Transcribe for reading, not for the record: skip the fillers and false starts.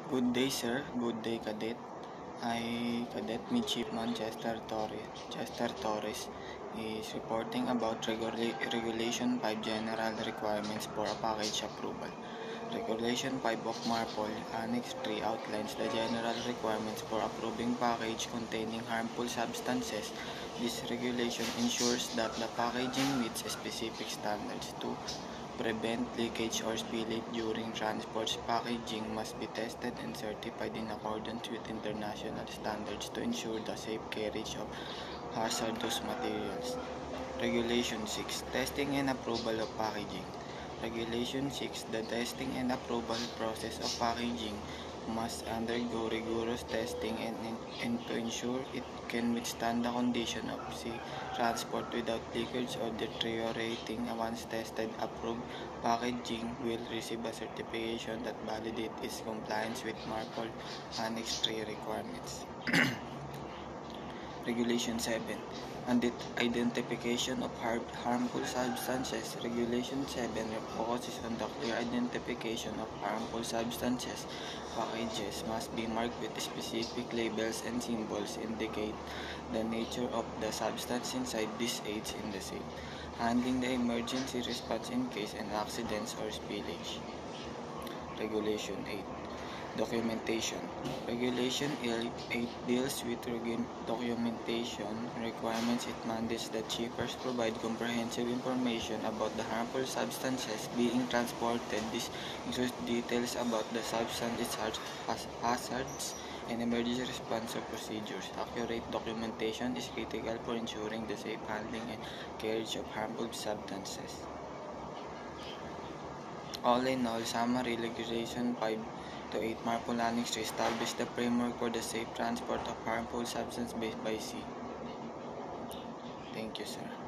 Good day, sir. Good day, Cadet. Cadet Midshipman Chester Torres is reporting about Regulation 5 General Requirements for a Package Approval. Regulation 5 of MARPOL, Annex 3 outlines the general requirements for approving package containing harmful substances. This regulation ensures that the packaging meets specific standards to prevent leakage or spillage during transports. Packaging must be tested and certified in accordance with international standards to ensure the safe carriage of hazardous materials. Regulation 6. Testing and approval of packaging. Regulation 6. The testing and approval process of packaging must undergo rigorous testing and to ensure it can withstand the condition of sea transport without leakage or deteriorating. Once tested, approved packaging will receive a certification that validates its compliance with MARPOL Annex 3 requirements. Regulation 7. Identification of harmful substances. Regulation 7 focuses on the clear identification of harmful substances. Packages must be marked with specific labels and symbols indicate the nature of the substance inside. This aids in the safe handling the emergency response in case of accidents or spillage. Regulation 8. Documentation. Regulation 8 deals with documentation requirements. It mandates that shippers provide comprehensive information about the harmful substances being transported. This includes details about the substance, its hazards, and emergency response procedures. Accurate documentation is critical for ensuring the safe handling and carriage of harmful substances. All in all, summary Regulation 5 to 8 MARPOL Annex 3 establish the framework for the safe transport of harmful substances by sea. Thank you, sir.